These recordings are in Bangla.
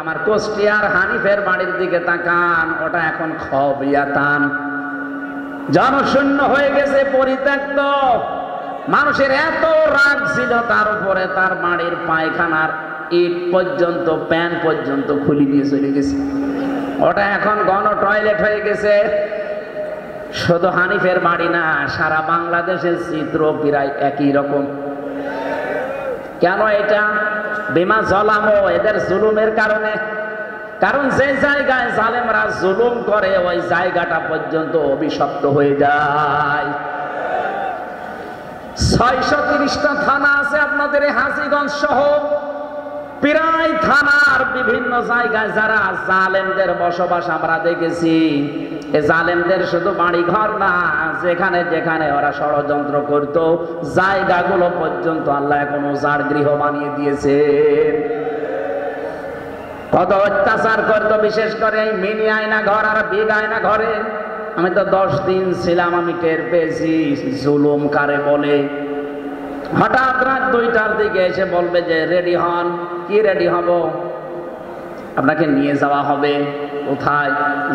আমার কুষ্টিয়ার হানিফের বাড়ির দিকে তাকান, ওটা এখন খবিয়াতান, জনশূন্য হয়ে গেছে, পরিত্যক্ত। মানুষের এত রাগ ছিল তার উপরে, তার বাড়ির পায়খানার ইট পর্যন্ত, প্যান পর্যন্ত খুলে দিয়ে চলে গেছে। ওটা এখন গণ টয়লেট হয়ে গেছে। শুধু হানিফের বাড়ি না, সারা বাংলাদেশের চিত্র প্রায় একই রকম। কেন এটা? বিমা জলামো, এদের জুলুমের কারণে। কারণ যে জায়গায় জালেমরা জুলুম করে ওই জায়গাটা পর্যন্ত অভিশপ্ত হয়ে যায়। 630টা থানা আছে আপনাদের এই হাজীগঞ্জ সহ, প্রায় থানার বিভিন্ন জায়গায় যারা জালেমদের বসবাস আমরা দেখেছি। এ জালেমদের শুধু বাড়ি ঘর না, যেখানে যেখানে ওরা ষড়যন্ত্র করত জায়গাগুলো পর্যন্ত আল্লাহ এখন উজাড় গৃহ বানিয়ে দিয়েছে। কত অত্যাচার করতো, বিশেষ করে এই মিনি আয়না ঘর আর বিগ আয়না ঘরে। আমি তো 10 দিন ছিলাম, আমি টের পেয়েছি জুলুম কারে বলে। হঠাৎ রাত 2টার দিকে এসে বলবে যে রেডি হন। কি রেডি হব? আপনাকে নিয়ে যাওয়া হবে। কোথায়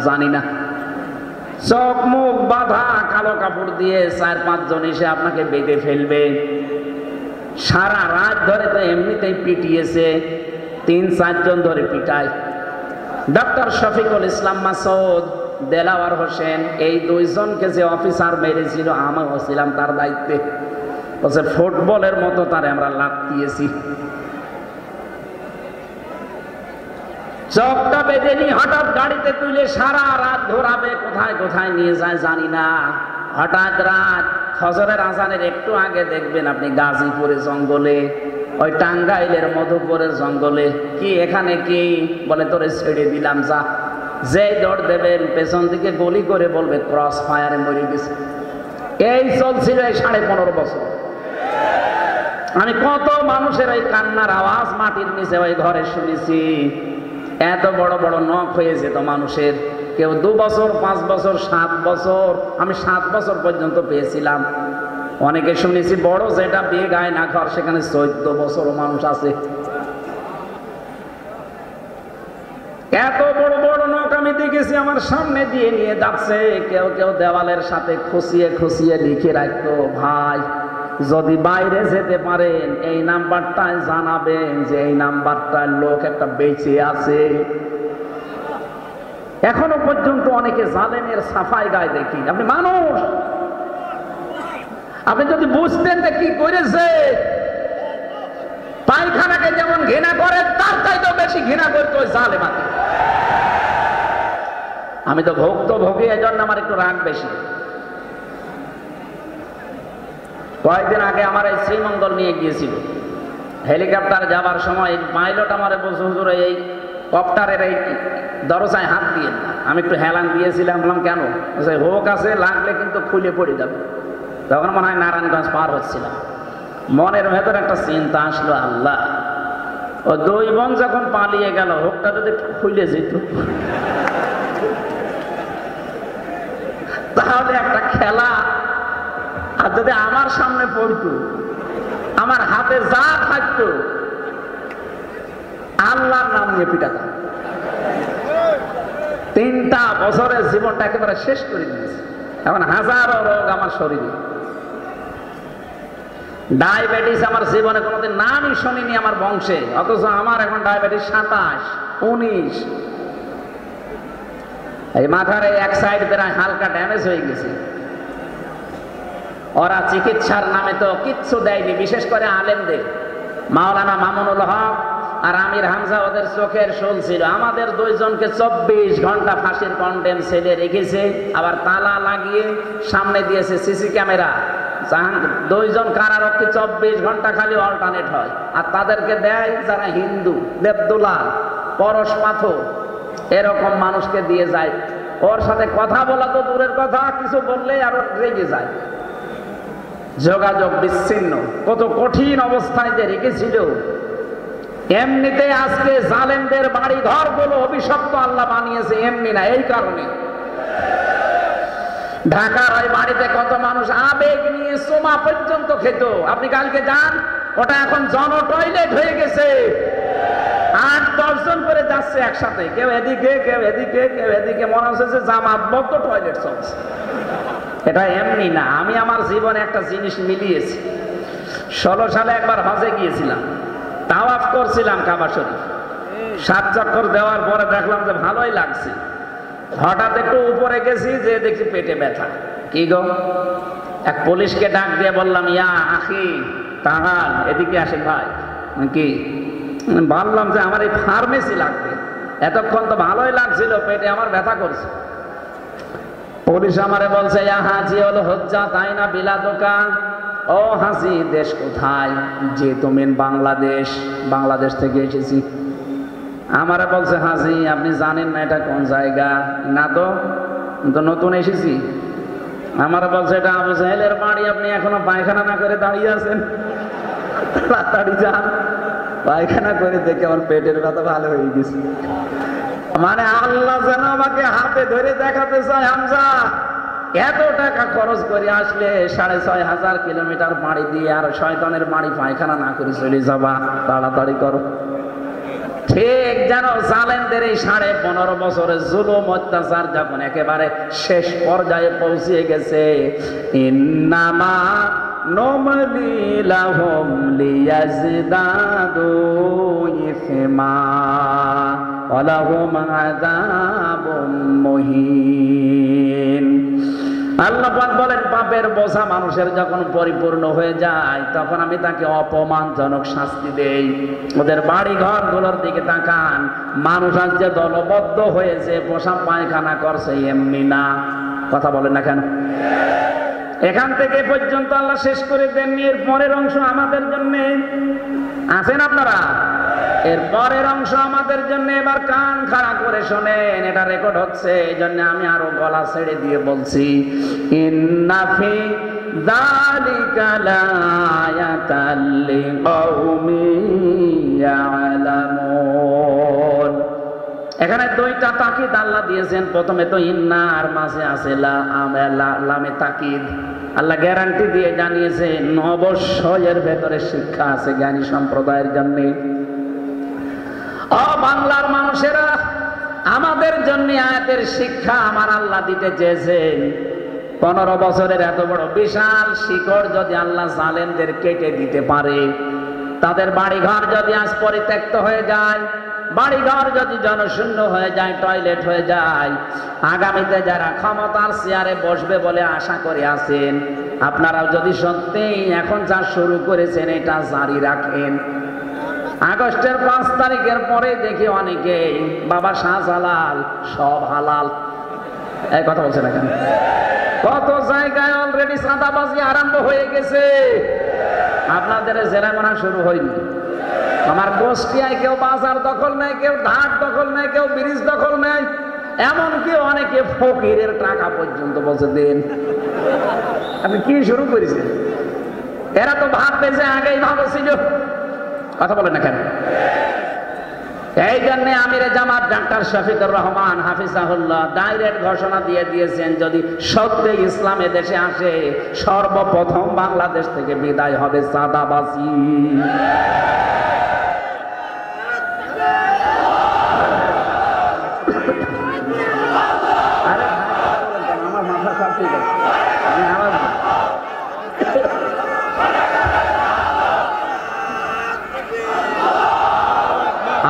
জানি না। চোখ মুখ বাঁধা, কালো কাপড় দিয়ে 4-5 জন এসে আপনাকে বেঁধে ফেলবে। সারা রাত ধরে তো এমনিতেই পিটিয়েছে, 3-4 জন ধরে পিটায়। ডক্টর শফিকুল ইসলাম মাসুদ, দেলাওয়ার হোসেন, এই 2 জনকে যে অফিসার মেরেছিল আমিও ছিলাম তার দায়িত্বে। বলছে ফুটবলের মতো তারে আমরা লাথ দিয়েছি। চোখটা বেঁধে নিয়ে হঠাৎ গাড়িতে তুলে সারা রাত ঘোরাবে, কোথায় কোথায় নিয়ে যায় জানি না। হঠাৎ রাত ফজরের আজানের একটু আগে দেখবেন আপনি গাজীপুরের জঙ্গলে, ওই টাঙ্গাইলের মধুপুরের জঙ্গলে। কি এখানে কি? বলে তোরে ছেড়ে দিলাম, যা। যেই দৌড় দেবেন পেছন দিকে গুলি করে বলবে ক্রস ফায়ারে মরে গেছে। এই চলছিল এই 15.5 বছর। আমি কত মানুষের ওই কান্নার আওয়াজ মাটির নিচে ওই ঘরে শুনেছি। এত বড় বড় নখ হয়ে যেত মানুষের। কেউ 2 বছর, 5 বছর, 7 বছর। আমি 7 বছর পর্যন্ত পেয়েছিলাম। অনেকে শুনেছি বড় যেটা বিয়ে গায়ে না ঘর, সেখানে 14 বছরও মানুষ আছে। এত বড় বড় নখ আমি দেখেছি আমার সামনে দিয়ে নিয়ে যাচ্ছে। কেউ কেউ দেওয়ালের সাথে খুশিয়ে খুশিয়ে লিখে রাখতো, ভাই যদি বাইরে যেতে পারেন এই নাম্বারটায় জানাবেন যে এই নাম্বারটায় লোক একটা বেঁচে আছে। এখনো পর্যন্ত অনেকে জালেমের সাফাই গায়ে দেখি। আপনি মানুষ, আপনি যদি বুঝতেন যে কি করেছে। পায়খানাকে যেমন ঘৃণা করে তার চাইতেও বেশি ঘৃণা করতো ওই জালেমাকে। আমি তো ভুক্তভোগী, এজন্য আমার একটু রাগ বেশি। কয়েকদিন আগে আমার এই শ্রীমঙ্গল নিয়ে গিয়েছিল, হেলিকপ্টার যাবার সময় পাইলট আমার বলছে হুজুর এই কপ্টারের এই দরজায় হাত দিয়ে। আমি একটু হেলান দিয়েছিলাম, বললাম কেন? হোক আছে, লাগলে কিন্তু খুলে পড়ে যাবে। তখন মনে হয় নারায়ণগঞ্জ পার হচ্ছিলাম। মনের ভেতর একটা চিন্তা আসলো, আল্লাহ ও 2 বোন যখন পালিয়ে গেল, হোকটা যদি খুলে যেত তাহলে একটা খেলা। আর যদি আমার সামনে পড়তো, আমার হাতে যা থাকতো আল্লাহর নাম নিয়ে পিটাতাম। 3টা বছরের জীবনটা একেবারে শেষ করে দিয়েছে। এখন হাজারো রোগ আমার শরীরে। ডায়াবেটিস আমার জীবনে কোনোদিন নামই শুনিনি আমার বংশে, অথচ আমার এখন ডায়াবেটিস 27, 19। এই মাথার এক সাইড প্রায় হালকা ড্যামেজ হয়ে গেছে। ওরা চিকিৎসার নামে তো কিচ্ছু দেয়নি, বিশেষ করে আলেমদের। মাওলানা মামুনুল হক আর আমির হামজা ওদের চোখের শোল ছিল। আমাদের 2 জনকে 24 ঘন্টা ফাঁসির কন্ডেম সেলে রেখেছে, আবার তালা লাগিয়ে সামনে দিয়েছে সিসি ক্যামেরা। 2 জন কারারক্ষী 24 ঘন্টা খালি অল্টারনেট হয়। আর তাদেরকে দেয় যারা হিন্দু, দেবদুলাল, পরশ পাথর, এরকম মানুষকে দিয়ে যায়। ওর সাথে কথা বলা তো দূরের কথা, কিছু বললে আরো রেগে যায়। যোগাযোগ বিচ্ছিন্ন। কত কঠিন অবস্থায় যে রেখেছিল। এমনিতে আজকে জালেমদের বাড়ি ঘর গুলো অভিশপ্ত আল্লাহ বানিয়েছে, এমনি না, এই কারণে। ঢাকার ওই বাড়িতে কত মানুষ আবেগ নিয়ে সোমা পর্যন্ত খেত। আপনি কালকে যান, ওটা এখন জন টয়লেট হয়ে গেছে। 8-10 জন করে যাচ্ছে একসাথে, কেউ এদিকে কেউ এদিকে কেউ এদিকে, মনে হচ্ছে যে জামাতবদ্ধ টয়লেট চলছে। এটা এমনি না, আমি আমার জীবনে একটা জিনিস মিলিয়েছি। 16 সালে একবার হজে গিয়েছিলাম, তাওয়াফ করছিলাম কাবা শরীফ। 7 চক্কর দেওয়ার পরে দেখলাম যে ভালোই লাগছে। হঠাৎ একটু উপরে গেছি, যে দেখি পেটে ব্যথা। কি গো? এক পুলিশকে ডাক দিয়ে বললাম, ইয়া আখি তাহাল, এদিকে আসেন ভাই। কি বললাম যে আমার এই ফার্মেসি লাগবে। এতক্ষণ তো ভালোই লাগছিল, পেটে আমার ব্যথা করছে। পুলিশ আমারে বলছে, ইয়া হাজি হলো হজ্জা তাই না বিলা দোকান। ও হাজি, দেশ কোথায়? যে তুমি বাংলাদেশ। বাংলাদেশ থেকে এসেছি। আমারে বলছে, হাজি আপনি জানেন না এটা কোন জায়গা? না তো, নতুন এসেছি। আমারে বলছে, এটা আবু জাহেলের বাড়ি, আপনি এখনো পায়খানা না করে দাঁড়িয়ে আছেন, তাড়াতাড়ি যান। পায়খানা করে দেখে আমার পেটের ব্যথা ভালো হয়ে গেছে। মানে আল্লাহ যেন আমাকে হাতে ধরে দেখাতে চায়, হামজা এত টাকা খরচ করে আসলে 6500 কিলোমিটার বাড়ি দিয়ে আর শয়তানের বাড়ি পায়খানা না করে চলে যাবা, তাড়াতাড়ি করো। ঠিক যেন জালেমদের এই 15.5 বছরের জুলুম অত্যাচার যখন একেবারে শেষ পর্যায়ে পৌঁছে গেছে, ইন্নামা নুমলি লাহুম লিয়াজদাদু ইসমা ওয়া লাহুম আযাবুম মুহিন। আল্লাহ পাক বলেন, পাপের বোঝা মানুষের যখন পরিপূর্ণ হয়ে যায় তখন আমি তাকে অপমানজনক শাস্তি দেই। ওদের বাড়ি ঘর গুলোর দিকে তাকান, মানুষ আজ যে দলবদ্ধ হয়েছে, পোশাক পায়খানা করছে, এমনি না। কথা বলেন না কেন? এখান থেকে পর্যন্ত আল্লাহ শেষ করে দেননি, এর পরের অংশ আমাদের জন্য আছেন আপনারা। এর পরের অংশ আমাদের জন্য, এবার কান খাড়া করে শোনেন, এটা রেকর্ড হচ্ছে, এই জন্য আমি আরো গলা ছেড়ে দিয়ে বলছি, ইন্না ফি যালিকা লায়াতাল লিকাউমিন ইয়ালামুন। এখানে 2টা তাকিদ আল্লাহ দিয়েছেন। প্রথমে তো ইন্না, আর মাঝে আছে লামে তাকিদ। আল্লাহ গ্যারান্টি দিয়ে জানিয়েছেন অবশ্যই এর ভেতরে শিক্ষা আছে জ্ঞানী সম্প্রদায়ের জন্য। ও বাংলার মানুষেরা, আমাদের জন্য আয়াতের শিক্ষা আমার আল্লাহ দিতে চেয়েছেন। 15 বছরের এত বড় বিশাল শিকড় যদি আল্লাহ জালেমদের কেটে দিতে পারে, তাদের বাড়িঘর যদি আজ পরিত্যক্ত হয়ে যায়, বাড়িঘর যদি জনশূন্য হয়ে যায়, টয়লেট হয়ে যায়, আগামীতে যারা ক্ষমতার চেয়ারে বসবে বলে আশা করে আছেন, আপনারাও যদি সত্যি এখন যা শুরু করেছেন এটা জারি রাখেন, আগস্টের 5 তারিখের পরে দেখি অনেকেই বাবা শাহজালাল সব হালাল, এই কথা বলছে না কেন? কত জায়গায় অলরেডি চাঁদাবাজি আরম্ভ হয়ে গেছে। আপনাদের জেলায় মনে শুরু হয়নি। আমার গোষ্ঠীয় কেউ বাজার দখল নেয়, কেউ ঢাক দখল নেয়, কেউ ব্রিজ দখল নেয়, এমনকি অনেকে ফকিরের টাকা পর্যন্ত বলছে দেন। আপনি কি শুরু করেছেন? এরা তো ভাববে যে আগেই ভালো ছিল। কথা বলে না কেন? এই জন্য আমিরে জামাত ডাক্তার শফিকুর রহমান হাফিজাহুল্লাহ ডাইরেক্ট ঘোষণা দিয়ে দিয়েছেন, যদি সত্যি ইসলাম দেশে আসে, সর্বপ্রথম বাংলাদেশ থেকে বিদায় হবে চাঁদাবাজি।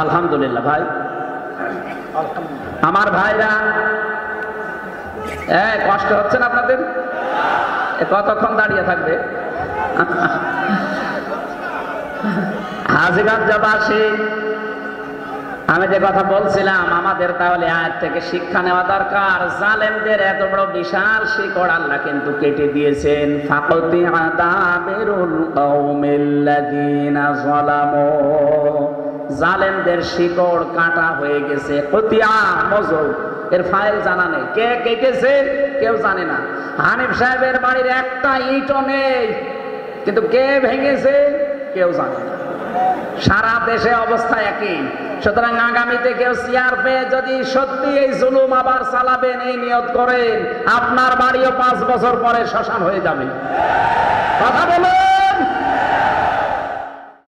আলহামদুলিল্লাহ ভাই, আমার ভাইরা, কষ্ট হচ্ছে না আপনাদের? কতক্ষণ দাঁড়িয়ে থাকবে? হাজীগঞ্জবাসী, আমি যে কথা বলছিলাম, আমাদের তাহলে আয়াত থেকে শিক্ষা নেওয়া দরকার। জালেমদের এত বড় বিশাল শিকড় আল্লাহ কিন্তু কেটে দিয়েছেন। ফাকতিআ দাবিরুল কওমিল্লাযীনা যালামু, জালেমদের শিকড় কাটা হয়ে গেছে। কতিয়া মজুর, এর ফাইল জানা নেই, কে কেটেছে কেউ জানে না। হানিফ সাহেবের বাড়ির একটা ইটও নেই, কিন্তু কে ভেঙেছে কেউ জানে না। সারা দেশে অবস্থা একই। সুতরাং আগামীতে কেউ চেয়ার পেয়ে যদি সত্যি এই জুলুম আবার চালাবেন এই নিয়ত করেন, আপনার বাড়িও 5 বছর পরে শ্মশান হয়ে যাবে। কথা বলো।